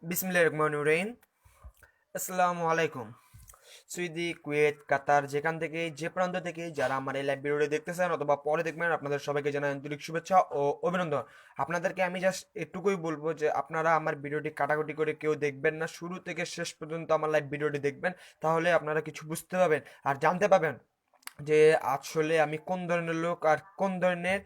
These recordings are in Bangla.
বিসমিল্লাহির রহমানির রহিম। আসসালামু আলাইকুম। সুইদি, কুয়েত, কাতার, যেখান থেকে যে প্রান্ত থেকে যারা আমার এই লাইভ ভিডিওটি দেখতেছেন অথবা পরে দেখবেন, আপনাদের সবাইকে জানাই আন্তরিক শুভেচ্ছা ও অভিনন্দন। আপনাদেরকে আমি জাস্ট এটুকুই বলবো যে আপনারা আমার ভিডিওটি কাটাকুটি করে কেউ দেখবেন না, শুরু থেকে শেষ পর্যন্ত আমার লাইভ ভিডিওটি দেখবেন। তাহলে আপনারা কিছু বুঝতে পারবেন আর জানতে পারবেন যে আসলে আমি কোন ধরনের লোক আর কোন ধরনের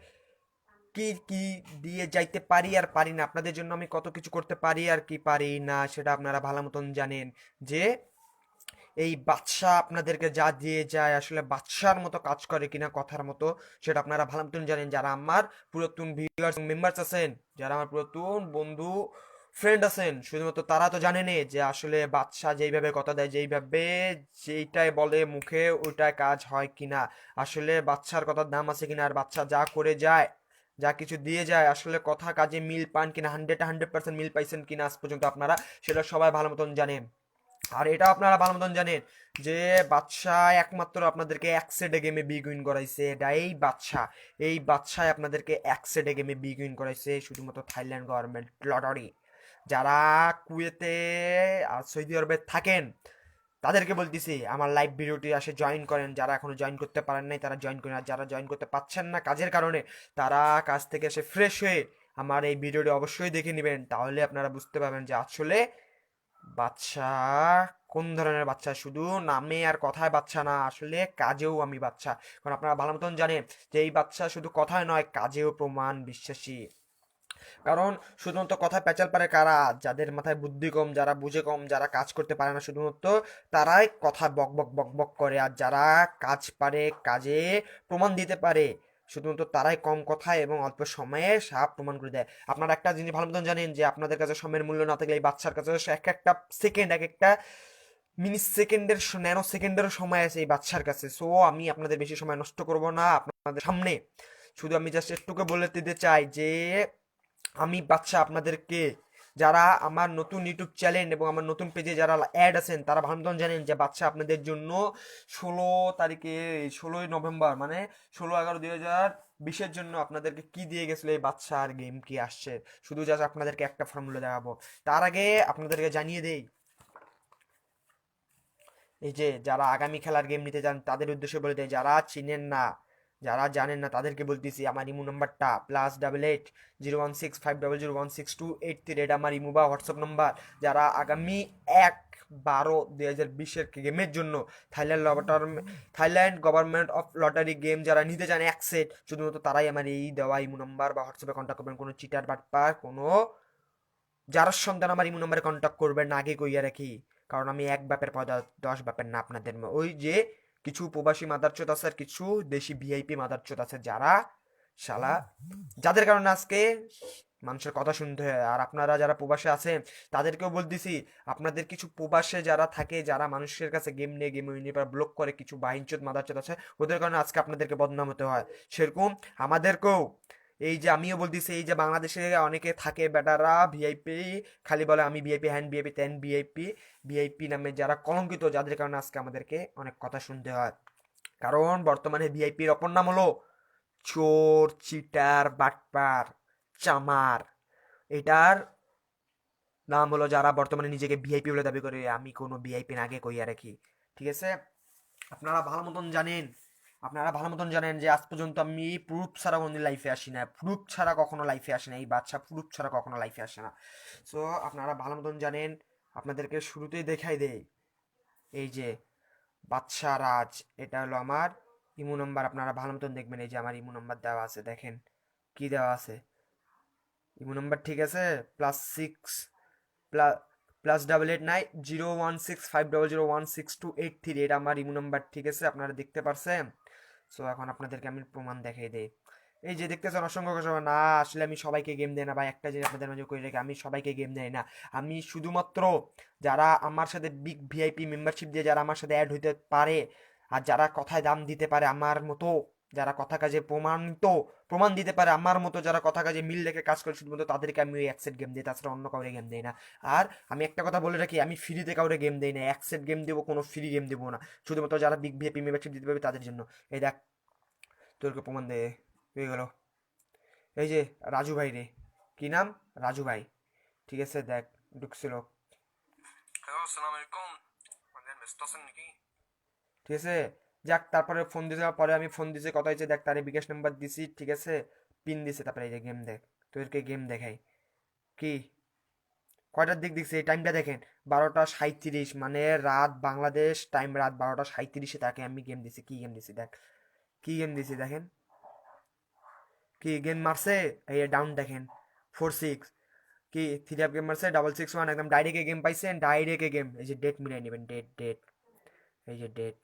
কি কি দিয়ে যাইতে পারি আর পারি না। আপনাদের জন্য আমি কত কিছু করতে পারি আর কি পারি না সেটা আপনারা ভালো মতন জানেন। যে এই বাদশা আপনাদেরকে যা দিয়ে যায় আসলে বাদশার মতো কাজ করে কিনা কথার মতো, সেটা আপনারা ভালো মতন জানেন। যারা আমার পুরাতন ভিউয়ার্স মেম্বার্স আছেন, যারা আমার পুরাতন বন্ধু ফ্রেন্ড আছেন, শুধুমাত্র তারা তো জানেনই যে আসলে বাদশা যেইভাবে কথা দেয়, যেইভাবে যেইটাই বলে মুখে ওইটাই কাজ হয় কিনা, আসলে বাদশার কথার দাম আছে কিনা, আর বাদশা যা করে যায়, যা কিছু দিয়ে যায়, আসলে কথা কাজে মিল পান কিনা, 100% মিল পাইছেন কিনা আজ পর্যন্ত আপনারা, সেটা সবাই ভালো মতন জানেন। আর এটা আপনারা ভালো মতন জানেন যে বাদশাহ একমাত্র আপনাদেরকে এক সেটে গেমে বিগ উইন করাইছে। এটা এই বাদশাহ আপনাদেরকে এক সেটে গেমে বিগ উইন করাইছে শুধুমাত্র থাইল্যান্ড গভর্নমেন্ট লটারি। যারা কুয়েতে আর সৌদি আরবে থাকেন তাদেরকে বলতেছি আমার লাইভ ভিডিওটি আসে জয়েন করেন। যারা এখনো জয়েন করতে পারেন নাই তারা জয়েন করেন, আর যারা জয়েন করতে পারছেন না কাজের কারণে, তারা কাজ থেকে এসে ফ্রেশ হয়ে আমার এই ভিডিওটি অবশ্যই দেখে নেবেন। তাহলে আপনারা বুঝতে পারবেন যে আসলে বাচ্চা কোন ধরনের বাচ্চা। শুধু নামে আর কথায় বাচ্চা না, আসলে কাজেও আমি বাচ্চা। কারণ আপনারা ভালো মতন জানেন যে এই বাচ্চা শুধু কথায় নয়, কাজেও প্রমাণ বিশ্বাসী। কারণ শুধুমাত্র কথায় পেঁচাল পারে কারা? যাদের মাথায় বুদ্ধি কম, যারা বুঝে কম, যারা কাজ করতে পারে না, শুধুমাত্র তারাই কথা বক বক বক বক করে। আর যারা কাজ পারে, কাজে প্রমাণ দিতে পারে, শুধুমাত্র তারাই কম কথায় এবং অল্প সময়ে সাপ প্রমাণ করে দেয়। আপনারা একটা জিনিস ভালো মতন জানেন যে আপনাদের কাছে সময়ের মূল্য না থাকলে এই বাচ্চার কাছে এক একটা সেকেন্ড, এক একটা মিনি সেকেন্ডের, ন্যানো সেকেন্ডেরও সময় আছে এই বাচ্চার কাছে। সো আমি আপনাদের বেশি সময় নষ্ট করব না আপনাদের সামনে। শুধু আমি জাস্ট একটুকে বলে দিতে চাই যে আমি বাচ্চা আপনাদেরকে, যারা আমার নতুন ইউটিউব চ্যানেল এবং আমার নতুন পেজে যারা অ্যাড আছেন তারা ভালো মতন জানেন যে বাচ্চা আপনাদের জন্য 16 তারিখে, 16ই নভেম্বর মানে 16/11/2020 জন্য আপনাদেরকে কি দিয়ে গেছিল এই বাচ্চা আর গেম কি আসছে। শুধু জাস্ট আপনাদেরকে একটা ফর্মুলা দেখাবো। তার আগে আপনাদেরকে জানিয়ে দেই, এই যে যারা আগামী খেলার গেম নিতে চান তাদের উদ্দেশ্যে বলে দেয়, যারা চিনেন না, যারা জানেন না তাদেরকে বলতেছি আমার ইমো নাম্বারটা +88 016 500 163 এটা আমার ইমো বা হোয়াটসঅ্যাপ নাম্বার। যারা আগামী 1/12/2020 গেমের জন্য থাইল্যান্ড লটার Thailand government of lottery game যারা নিতে চান এক সেট, শুধুমাত্র তারাই আমার এই দেওয়া ইমো নাম্বার বা হোয়াটসঅ্যাপে কন্ট্যাক্ট করবেন। কোনো চিটার বাটপার, কোনো যার সন্তান আমার ইমো নাম্বারে কন্ট্যাক্ট করবেন না, আগে কইয়া রাখি। কারণ আমি এক বাপের পয়দা 10 বাপের না আপনাদের ওই যে কিছু প্রবাসী মাদারচোদ আছে আর কিছু দেশি ভিআইপি মাদারচোদ আছে, যারা শালা, যাদের কারণে আজকে মানুষের কথা শুনতে হয়। আর আপনারা যারা প্রবাসে আছেন তাদেরকেও বলতেছি, আপনাদের কিছু প্রবাসে যারা থাকে, যারা মানুষের কাছে গেম নিয়ে গেম নিয়ে ব্লক করে, কিছু বাহিনচোদ মাদারচোদ আছে, ওদের কারণে আজকে আপনাদেরকে বদনাম হতে হয়। সেরকম আমাদেরকেও, এই যে আমিও বলতেছি, এই যে বাংলাদেশে অনেকে থাকে বেটারা ভিআইপি, খালি বলে আমি ভিআইপি হ্যান্ড ভিআইপি ত্যান ভিআইপি, ভিআইপি নামে যারা কলঙ্কিত, যাদের কারণে আজকে আমাদেরকে অনেক কথা শুনতে হয়। কারণ বর্তমানে ভিআইপির অপর নাম হলো চোর, চিটার, বাটপার, চামার। এটার নাম হলো যারা বর্তমানে নিজেকে ভিআইপি বলে দাবি করে। আমি কোনো ভিআইপি না, আগে কইয়া রাখি। ঠিক আছে? আপনারা ভালো মতন জানেন, আপনারা ভালো মতন জানেন যে আজ পর্যন্ত আমি প্রুফ ছাড়া কোনোদিন লাইফে আসি না, প্রুফ ছাড়া কখনো লাইফে আসে না। এই বাচ্চা প্রুফ ছাড়া কখনো লাইফে আসে না। সো আপনারা ভালো মতন জানেন। আপনাদেরকে শুরুতেই দেখাই দেই, এই যে বাদশা রাজ, এটা হলো আমার ইমো নাম্বার। আপনারা ভালো মতন দেখবেন, এই যে আমার ইমো নাম্বার দেওয়া আছে, দেখেন কি দেওয়া আছে ইমো নাম্বার। ঠিক আছে? +6 ++88901650016283, এটা আমার ইমো নাম্বার। ঠিক আছে? আপনারা দেখতে পারছেন? সো এখন আপনাদেরকে আমি প্রমাণ দেখাই দেই। এই যে দেখতেছেন অসংখ্য সবাই না, আসলে আমি সবাইকে গেম দেই না ভাই, একটা জিনিস আপনাদের মাঝে করে রেখে, আমি সবাইকে গেম দেই না। আমি শুধুমাত্র যারা আমার সাথে বিগ ভিআইপি মেম্বারশিপ দিয়ে যারা আমার সাথে অ্যাড হইতে পারে, আর যারা কথায় দাম দিতে পারে আমার মতো, যারা কথা কাজে প্রমাণ দিতে পারে আমার মতো, যারা কথা কাজে মিল রেখে কাজ করে, শুধুমাত্র তাদেরকে আমি ওই অ্যাকসেট গেম দিই, তাছাড়া অন্য কাউরে গেম দেই না। আর আমি একটা কথা বলে রাখি, আমি ফ্রিতে কাউরে গেম দেই না, অ্যাকসেট গেম দেবো, কোনো ফ্রি গেম দেবো না। শুধুমাত্র যারা বিগ ভিআইপি মেম্বারশিপ দিতে পারবে তাদের জন্য। এই দেখ, তোরকে প্রমাণ দে হয়ে গেল। এই যে রাজু ভাই রে, কি নাম? রাজু ভাই। ঠিক আছে? দেখ, ঢুকছিল। হ্যালো আসসালামু আলাইকুম, ব্যস্ত আছেন নাকি? ঠিক আছে, যাক তারপরে ফোন দিয়েছে, পরে আমি ফোন দিয়েছি, কথা হয়েছে, দেখ তারে বিকাশ নাম্বার দিছি, ঠিক আছে, পিন দিছে, তারপরে এই যে গেম দেখ, তোদেরকে গেম দেখাই কি কয়টার দিক দেখছি এই টাইমটা দেখেন, 12টা 37, মানে রাত বাংলাদেশ টাইম রাত 12টা 37-এ তাকে আমি গেম দিছি। কি গেম দিছি দেখ, কি গেম দিছি দেখেন, কি গেম মারছে, এই ডাউন দেখেন 4-6, কি 3 গেম মারছে, 661, একদম ডাইরেক্ট গেম পাইছেন, ডাইরেক্ট গেম। এই যে ডেট মিলাই নেবেন, ডেট ডেট, এই যে ডেট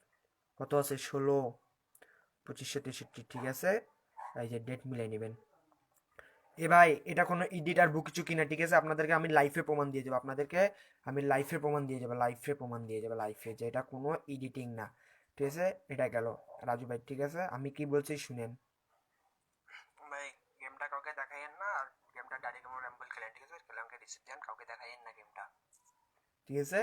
কত আছে, 16/25/63, ঠিক আছে, এই যে ডেট মিলাই নেবেন। এ ভাই এটা কোনো এডিট আর বুক চুকি না, ঠিক আছে, আপনাদেরকে আমি লাইফে প্রমাণ দিয়ে যাবো, আপনাদেরকে আমি লাইফে প্রমাণ দিয়ে যাবো, লাইফে প্রমাণ দিয়ে যাবো, লাইফে যে এটা কোনো এডিটিং না, ঠিক আছে। এটা গেল রাজু ভাই, ঠিক আছে, আমি কি বলছি শুনেন ভাই, গেমটা কাউকে দেখাইয়েন না, আর গেমটা ডাইরেক্ট আমার র্যাম্বল খেলেন, ঠিক আছে, খেলামকে রিসিভ দেন, কাউকে দেখাইয়েন না গেমটা, ঠিক আছে।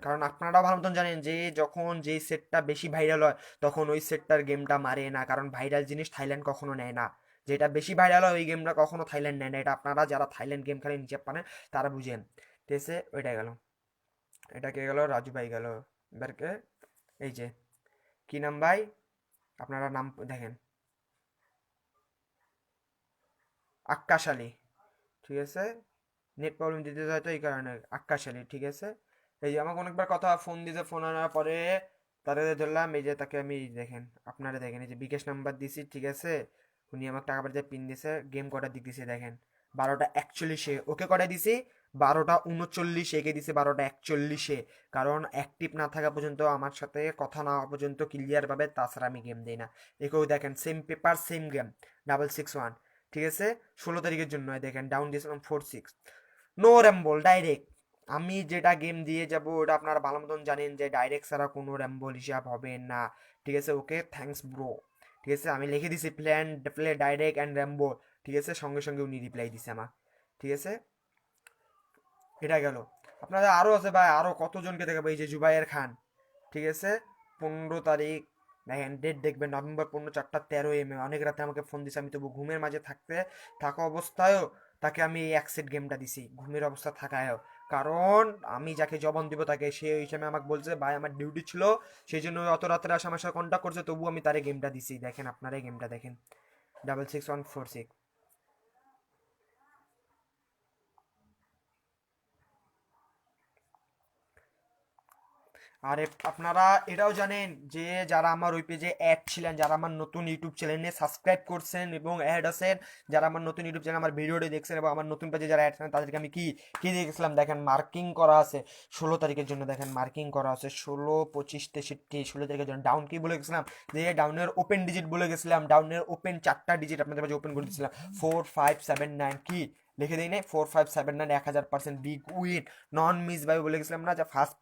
কারণ আপনারা ভালো মতন জানেন যে যখন যেই সেটটা বেশি ভাইরাল হয় তখন ওই সেটটার গেমটা মারে না, কারণ ভাইরাল জিনিস থাইল্যান্ড কখনো নেয় না, যেটা বেশি ভাইরাল হয় ওই গেমটা কখনো থাইল্যান্ড নেয় না, এটা আপনারা যারা থাইল্যান্ড গেম খেলে নিচে পারেন তারা বুঝেন, ঠিক আছে। ওইটা গেল, এটা কে গেল, রাজু ভাই গেল। এবারকে এই যে কি নাম ভাই, আপনারা নাম দেখেন, আক্কাশ আলী, ঠিক আছে, নেট প্রবলেম দিতে হয়তো এই কারণে, আক্কাশ আলী, ঠিক আছে। এই যে আমাকে অনেকবার কথা ফোন দিতে, ফোন আনার পরে তারে ধরলাম, এই যে তাকে আমি দেখেন, আপনারা দেখেন, এই যে বিকাশ নাম্বার দিছি, ঠিক আছে, উনি আমাকে টাকা পাঠাতে পিন দিছে, গেম কটা দিক দিছে দেখেন, 12টা 41-এ ওকে কটা দিছি, 12টা 39 একে দিছে, 12টা 41, কারণ অ্যাক্টিভ না থাকা পর্যন্ত, আমার সাথে কথা না হওয়া পর্যন্ত ক্লিয়ার ভাবে তাছাড়া আমি গেম দিই না। একেও দেখেন সেম পেপার সেম গেম, 661, ঠিক আছে, 16 তারিখের জন্য দেখেন ডাউন দিয়েছিলাম 4-6, নো র্যাম্বল ডাইরেক্ট। আমি যেটা গেম দিয়ে যাব ওটা আপনারা ভালো মতন জানেন যে ডাইরেক্ট ছাড়া কোনো র্যাম্বল হিসাব হবে না, ঠিক আছে, ওকে থ্যাঙ্কস ব্রো, ঠিক আছে, আমি লিখে দিছি plan play direct and Rambo, ঠিক আছে, সঙ্গে সঙ্গে উনি রিপ্লাই দিছে আমার, ঠিক আছে। এটা গেল, আপনাদের আরও আছে ভাই, আরও কতজনকে দেখাবো, এই যে জুবাইর খান, ঠিক আছে, 15 তারিখ, দেখেন ডেট দেখবেন, নভেম্বর 15, 4টা 13 অনেক রাতে আমাকে ফোন দিছে, আমি তবু ঘুমের মাঝে থাকা অবস্থায়ও তাকে আমি এই অ্যাকসেপ্ট গেমটা দিছি, ঘুমের অবস্থা থাকায়ও, কারণ আমি যাকে জবান দিব তাকে সে ওই হিসাবে আমাকে বলছে ভাই আমার ডিউটি ছিল, সেই জন্য অত রাত্রে আসে আমার সাথে কন্ট্যাক্ট করছে, তবু আমি তারে গেমটা দিছি, দেখেন আপনারা এই গেমটা দেখেন, 66146। আরে আপনারা এটাও জানেন যে যারা আমার ওই পেজে অ্যাড ছিলেন, যারা আমার নতুন ইউটিউব চ্যানেলে সাবস্ক্রাইব করছেন এবং অ্যাড আছেন, যারা আমার নতুন ইউটিউব চ্যানেল আমার ভিডিওটি দেখছেন এবং আমার নতুন পেজে যারা অ্যাড ছিলেন তাদেরকে আমি কি কি দিয়ে গেছিলাম দেখেন, মার্কিং করা আছে 16 তারিখের জন্য, দেখেন মার্কিং করা আছে 16, 25, 63, 16 তারিখের জন্য। ডাউন কি বলে গেছিলাম, যে ডাউনের ওপেন ডিজিট বলে গেছিলাম, ডাউনের ওপেন 4টা ডিজিট আপনাদের মাঝে ওপেন করে দিয়েছিলাম, 4579, কি লিখে দিই নাই, 4579, 1000% বিগ উইন, নন মিস ভাই বলে গেছিলাম না, যে ফার্স্ট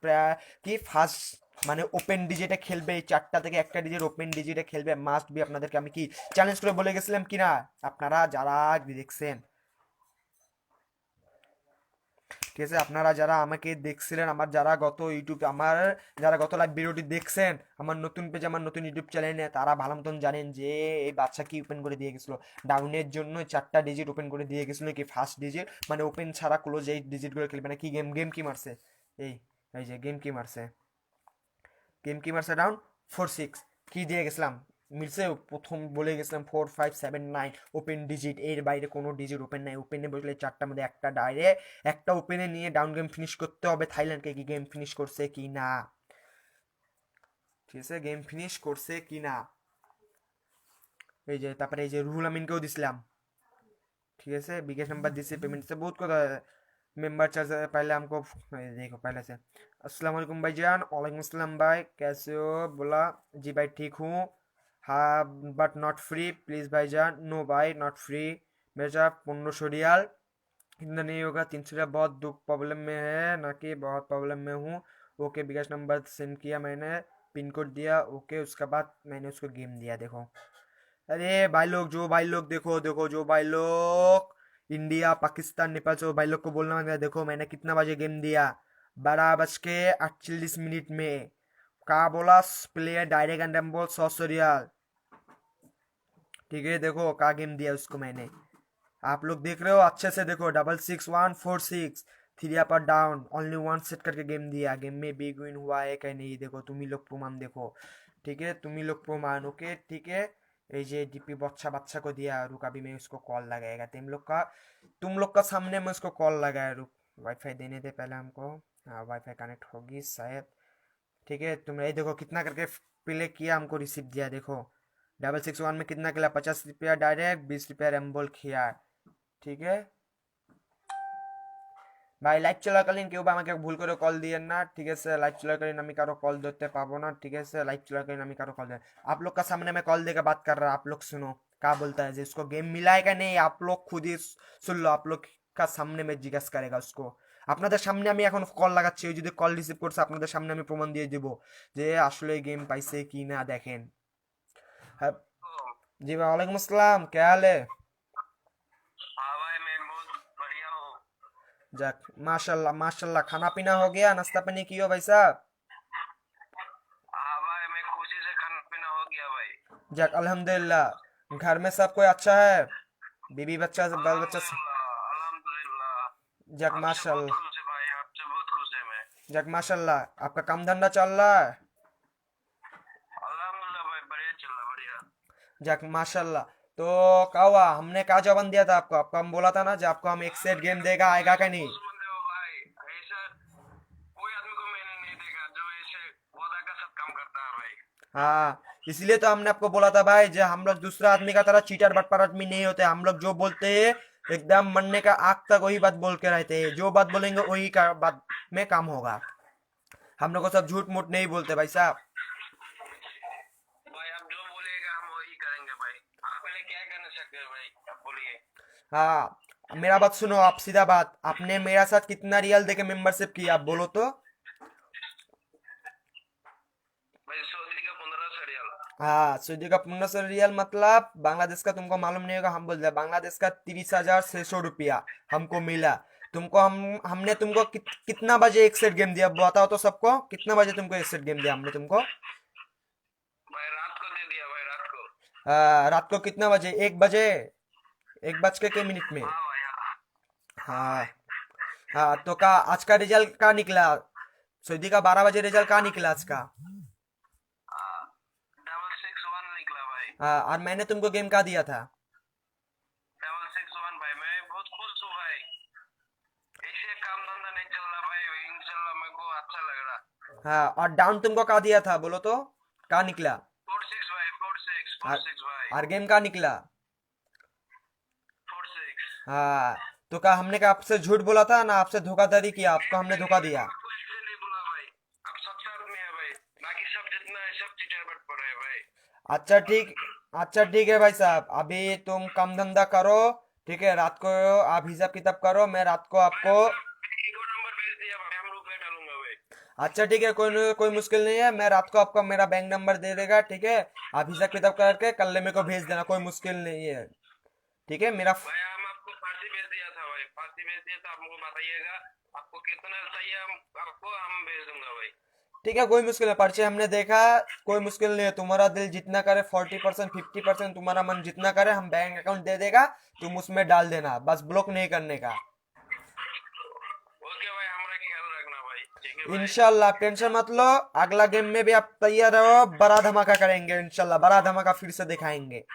কি ফার্স্ট মানে ওপেন ডিজিটে খেলবে, এই 4টা থেকে একটা ডিজিট ওপেন ডিজিটে খেলবে মাস্ট বি, আপনাদেরকে আমি কি চ্যালেঞ্জ করে বলে গেছিলাম কিনা, আপনারা যারা দেখছেন, ঠিক আছে, আপনারা যারা আমাকে দেখছিলেন, আমার যারা গত ইউটিউব, আমার যারা গত লাইভ ভিডিওটি দেখছেন আমার নতুন পেজে, আমার নতুন ইউটিউব চ্যানেলে, তারা ভালো মতন জানেন যে এই বাচ্চা কি ওপেন করে দিয়ে গেছিলো, ডাউনের জন্য 4টা ডিজিট ওপেন করে দিয়ে গেছিলো, কি ফার্স্ট ডিজিট মানে ওপেন ছাড়া ক্লোজ এই ডিজিটগুলো খেলবে না, কি গেম গেম কি মারছে, এই এই যে গেম কি মারছে, গেম কি মারছে ডাউন 4-6, কি দিয়ে গেছিলাম মিলছে, প্রথম বলে গেছিলাম 4579 ওপেন ডিজিট, এর বাইরে কোনো ডিজিট ওপেন নাই, ওপেনে বসলে 4টার মধ্যে একটা ডাইরেক্ট, একটা ওপেনে নিয়ে ডাউন গেম ফিনিশ করতে হবে, থাইল্যান্ডকে কি গেম ফিনিশ করছে কি না, ঠিক আছে, গেম ফিনিশ করছে কি না। এই যে তারপরে এই যে রুহুল আমিনকেও দিছিলাম, ठीक है से बिगेस्ट नंबर दिस पेमेंट से बहुत को मेंबर चार्ज पहले हमको देखो पहले से अस्सलाम वालेकुम भाईजान, वालेकुम अस्सलाम भाई, कैसे हो, बोला जी भाई ठीक हूँ, हाँ बट नॉट फ्री प्लीज़ भाईजान, नो भाई नॉट फ्री, मेरा 1500 रियाल इतना नहीं होगा, 300 रियाल बहुत दुख प्रॉब्लम में है ना, कि बहुत प्रॉब्लम में हूँ, ओके बिगेस्ट नंबर सेंड किया मैंने, पिन कोड दिया, ओके उसके बाद मैंने उसको गेम दिया, देखो अरे भाई लोग, जो भाई लोग देखो देखो, जो भाई लोग इंडिया पाकिस्तान नेपाल से, वो भाई लोग को बोलना है, देखो मैंने कितना बजे गेम दिया, 12:48 में, कहा बोला प्लेयर डायरेक्ट एंड रैम्बो 100 रियाल, ठीक है, देखो कहा गेम दिया उसको मैंने, आप लोग देख रहे हो अच्छे से देखो, 66146, थ्री अप और डाउन, ओनली वन सेट करके गेम दिया, गेम में बिग विन हुआ है क्या नहीं देखो, तुम ही लोग प्रमाण देखो, ठीक है, तुम ही लोग प्रमाण, ओके ठीक है। ये जे डीपी बच्चा बच्चा को दिया, रुक अभी मैं उसको कॉल लगाएगा, तुम लोग का सामने मैं उसको कॉल लगाया, रुक वाईफाई देने दे पहले हमको। हाँ वाईफाई कनेक्ट होगी शायद, ठीक है। तुम ये देखो कितना करके प्ले किया, हमको रिसीव दिया देखो, 661 में कितना किया, 50 रुपया डायरेक्ट, 20 रुपया रेमबोल किया, ठीक है ভাই লাইভ চলাকালীন কেউ বা আমাকে ভুল করে কল দিয়েন না, ঠিক আছে, লাইভ চলাকালীন আমি কাरो कॉल ধরতে পাবো না, ठीक है, लाइव चलाकालीन আমি कारो कॉल दे, आप लोग का सामने मैं कॉल देकर बात कर रहा, आप लोग सुनो क्या बोलता है, जिसको गेम मिला है क्या नहीं, आप लोग खुद ही सुन लो, आप लोग का सामने में জিজ্ঞাসা करेगा उसको, আপনাদের সামনে আমি এখন কল লাগাচ্ছি, ওই যদি কল রিসিভ করছে আপনাদের সামনে আমি প্রমাণ দিয়ে দিব যে আসলে গেম পাইছে কি না, দেখেন। হ্যাঁ জি ভাই, ওয়ালাইকুম আসসালাম, क्या हाल है? हाँ भाई मैं बहुत बढ़िया हूँ। जाक माशाल्लाह माशाल्लाह, खाना पीना हो गया, नाश्ता पानी कियो भाई साहब? हाँ भाई मैं खुशी से खाना पीना हो गया भाई। जाक अल्हम्दुलिल्लाह, घर में सब कोई अच्छा है, बीबी बच्चा से बाल बच्चा से? अल्हम्दुलिल्लाह अल्हम्दुलिल्लाह। जाक आपसे बहुत माशाल्लाह, खुश है भाई, आपसे बहुत खुश है मैं। जाक माशाल्लाह, आपका काम धंधा चल रहा है? अल्हम्दुलिल्लाह भाई बढ़िया चल रहा बढ़िया। जाक माशाल्लाह। तो क्या हुआ, हमने क्या जवाब दिया था आपको, आपको हम बोला था ना, जब आपको हम एक सेट गेम देगा, आएगा क्या ऐसे नहीं? खुश बंदे हो भाई, ऐसा कोई आदमी को मैंने नहीं देखा जो ऐसे वादा का साथ काम करता है भाई। हाँ, इसलिए तो हमने आपको बोला था भाई, जो हम लोग दूसरा आदमी का तरह चीटर बटपर आदमी नहीं होते, हम लोग जो बोलते हैं एकदम मरने का आग तक वही बात बोल के रहते हैं, जो बात बोलेंगे वही का बात में काम होगा, हम लोग को सब झूठ मूठ नहीं बोलते भाई साहब। भाई आप जो बोलेगा हम वही करेंगे भाई। आप पहले क्या करना सकते हैं भाई, आप बोलिए। हाँ, मेरा बात सुनो, आप सीधा बात, आपने मेरा साथ कितना रियल देके मेंबरशिप किया, आप बोलो तो। भाई सऊदी का 1500 रियाल। हाँ, सऊदी का 1500 रियल मतलब बांग्लादेश का, तुमको मालूम नहीं होगा, हम बोलते हैं बांग्लादेश का 30,600 रुपया हमको मिला। तुमको हमने तुमको कितना बजे एक सेट गेम दिया, बताओ तो सबको, कितना बजे तुमको एक सेट गेम दिया हमने तुमको? भाई रात को दे दिया भाई रात को। रात को कितना बजे, 1 बजे, 1 बज के मिनट में? हाँ भाई हाँ। हाँ हाँ। भाई। हाँ तो का आज का रिजल्ट का निकला, सऊदी का 12 बजे रिजल्ट का निकला आज का? 661 निकला भाई। हाँ, और मैंने तुमको गेम का दिया था? 661 भाई, मैं बहुत खुश हूँ भाई। ऐसे काम धंधा नहीं चल रहा भाई, इंशाल्लाह मेरे को अच्छा लग रहा। हाँ, और डाउन तुमको का दिया था, बोलो तो का निकला? 46 भाई, 46 और 46 भाई। और गेम का निकला? 46। हाँ, तो का हमने का आपसे झूठ बोला था ना, आपसे धोखाधड़ी किया, आपको हमने धोखा मैं दिया? आपको ऐसे नहीं बोला भाई। आप सच्चा आदमी है भाई, बाकी सब जितना है सब चीटर बट पड़े है भाई। अच्छा ठीक, अच्छा ठीक है भाई साहब, अभी तुम काम धंधा करो, ठीक है, रात को आप हिसाब किताब करो, मैं रात को भाई आपको। अपना ईगो नंबर भेज दिया भाई, हम रुपए डालूंगा भाई। अच्छा ठीक है, कोई मुश्किल नहीं है, मैं रात को आपको मेरा बैंक नंबर दे देगा, ठीक है, आप हिसाब किताब करके कल मेरे को भेज देना, कोई मुश्किल नहीं है, ठीक है मेरा। भाई हम आपको पार्टी भेज दिया था भाई, पार्टी भेज दिया था, हमको बताइएगा आपको कितना चाहिए, हम भेज दूंगा भाई। ठीक है, कोई मुश्किल है, पर्चे हमने देखा, कोई मुश्किल नहीं है, तुम्हारा दिल जितना करे, 40% 50% तुम्हारा मन जितना करे, हम बैंक अकाउंट दे देगा, तुम उसमें डाल देना, बस ब्लॉक नहीं करने का। ओके भाई, हमारा ख्याल रखना भाई, ठीक है भाई। इंशाल्लाह आप टेंशन मत लो, अगला गेम में भी आप तैयार रहो, बड़ा धमाका करेंगे इंशाल्लाह, बड़ा धमाका फिर से दिखाएंगे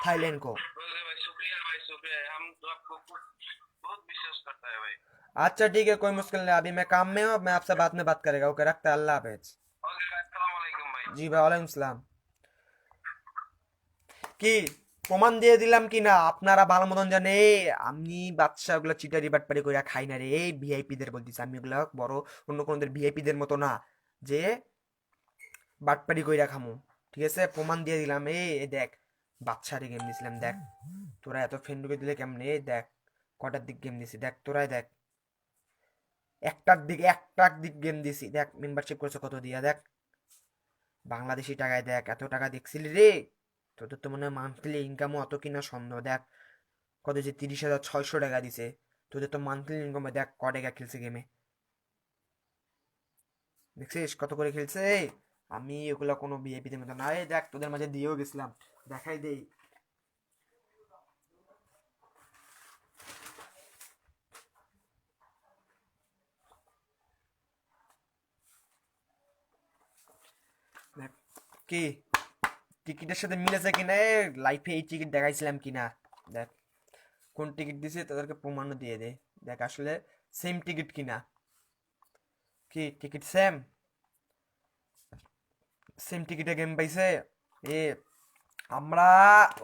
थाईलैंड को। ओके भाई, शुक्रिया भाई, शुक्रिया, हम तो आपको बहुत विश्वास करता है भाई। अच्छा ठीक है, कोई मुश्किल नहीं, अभी मैं काम में हूँ, मैं आपसे बाद में बात करेगा, ओके, रखता है, अल्लाह हाफिज। ओके भाई, अस्सलाम वालेकुम भाई। জি ভাই, ওয়ালাইকুম আসসালাম। কি প্রমাণ দিয়ে দিলাম কি না, আপনারা ভালো মতন জানে, আমি বাচ্চা ওগুলো চিটারি বাটপারি কইরা খাই না রে, এই ভিআইপি দের বলতেছি, আমি ওগুলা বড় অন্য কোনদের ভিআইপি দের মতো না যে বাটপারি কইরা খামু, ঠিক আছে, প্রমাণ দিয়ে দিলাম, এই দেখ, বাচ্চারে গেম দিছিলাম, দেখ তোরা এত ফ্রেন্ডকে দিলে কেমনে, এই দেখ কটার দিক গেম দিছি, দেখ তোরাই দেখ, একটার দিক গেম দিছি, দেখ মেম্বারশিপ করছে কত দিয়া, দেখ বাংলাদেশি টাকায়, দেখ এত টাকা দেখছিলি রে, তোদের তো মনে হয় মান্থলি ইনকামও অত কিনা সন্দেহ, দেখ কত যে 30,600 টাকা দিছে, তোদের তো মান্থলি ইনকামে দেখ ক টাকা খেলছে গেমে, দেখছিস কত করে খেলছে, আমি ওগুলা কোনো ভিআইপিদের মতো না, এই দেখ তোদের মাঝে দিয়েও গেছিলাম, দেখাই দেই, কি টিকিটের সাথে মিলেছে কিনা, লাইফে এই টিকিট দেখাইছিলাম কিনা দেখ, কোন টিকিট দিছে তাদেরকে প্রমাণও দিয়ে দে, দেখ আসলে সেম টিকিট কিনা, কি টিকিট সেম, সেম টিকিটে গেম পাইছে এ। আমরা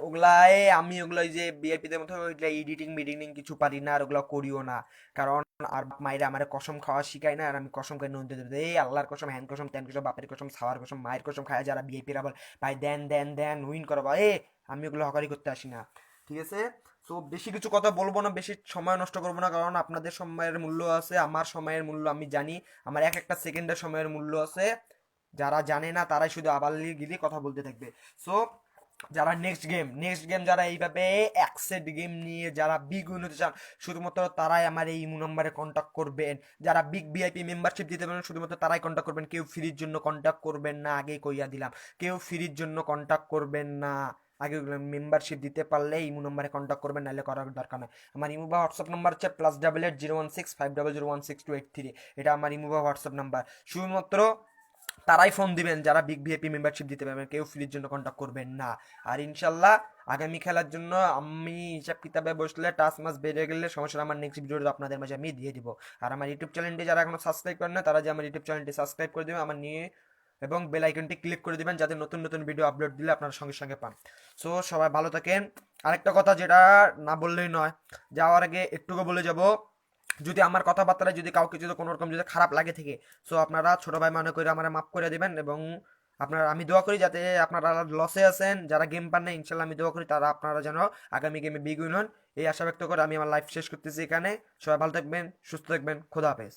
ওগুলাই, আমি ওগুলাই যে বিআইপিদের মতো ওইগুলা এডিটিং মিডিটিং কিছু পারি না, আর ওগুলা করিও না, কারণ আর মায়েরা আমার কসম খাওয়া শিখায় না, আর আমি কসম খাই নন্দে দেবে এই আল্লাহর কসম, হ্যান কসম, ত্যান কসম, বাপের কসম, সাওয়ার কসম, মায়ের কসম খায় যারা বিআইপির আবার ভাই দেন দেন দেন উইন করো ভাই, আমি ওগুলো হকারি করতে আসি না, ঠিক আছে। সো বেশি কিছু কথা বলবো না, বেশি সময় নষ্ট করবো না, কারণ আপনাদের সময়ের মূল্য আছে, আমার সময়ের মূল্য আমি জানি, আমার এক একটা সেকেন্ডের সময়ের মূল্য আছে, যারা জানে না তারাই শুধু আবার গিলি কথা বলতে থাকবে। সো যারা নেক্সট গেম যারা এইভাবে একসেট গেম নিয়ে যারা বিগ উইন হতে চান, শুধুমাত্র তারাই আমার এই ইমো নাম্বারে কন্ট্যাক্ট করবেন, যারা বিগ ভিআইপি মেম্বারশিপ দিতে পারেন শুধুমাত্র তারাই কন্ট্যাক্ট করবেন, কেউ ফ্রির জন্য কন্ট্যাক্ট করবেন না, আগেই কইয়া দিলাম, কেউ ফ্রির জন্য কন্ট্যাক্ট করবেন না, আগে মেম্বারশিপ দিতে পারলে ইমো নাম্বারে কন্ট্যাক্ট করবেন, নাহলে করার দরকার নেই। আমার ইমো বা হোয়াটসঅ্যাপ নাম্বার হচ্ছে +88016500168283, এটা আমার ইমো বা হোয়াটসঅ্যাপ নাম্বার, শুধুমাত্র তারাই ফোন দিবেন যারা বিগ ভিআইপি মেম্বারশিপ দিতে পারবেন, কেউ ফ্রির জন্য কন্ট্যাক্ট করবেন না। আর ইনশাল্লাহ আগামী খেলার জন্য আমি হিসাব কিতাবে বসলে টাস মাস বেড়ে গেলে সমস্যা, আমার নেক্সট ভিডিওটা আপনাদের মাঝে আমি দিয়ে দিব। আর আমার ইউটিউব চ্যানেলটি যারা এখনো সাবস্ক্রাইব করেন না, তারা যে আমার ইউটিউব চ্যানেলটি সাবস্ক্রাইব করে দেবেন আমার নিয়ে, এবং বেল আইকনটি ক্লিক করে দিবেন যাতে নতুন নতুন ভিডিও আপলোড দিলে আপনারা সঙ্গে সঙ্গে পান। সো সবাই ভালো থাকেন। আরেকটা কথা যেটা না বললেই নয়, যাওয়ার আগে একটুকু বলে যাব, যদি আমার কথাবার্তায় যদি কাউকে যদি কোনো রকম যদি খারাপ লাগে থেকে, সো আপনারা ছোট ভাই মনে করে আমার মাফ করে দিবেন, এবং আপনারা, আমি দোয়া করি যাতে আপনারা লসে আছেন যারা গেম পান না, ইনশাল্লাহ আমি দোয়া করি তারা আপনারা যেন আগামী গেমে বিগ উইন হন, এই আশা ব্যক্ত করে আমি আমার লাইফ শেষ করতেছি এখানে। সবাই ভালো থাকবেন, সুস্থ থাকবেন, খোদা হাফেজ।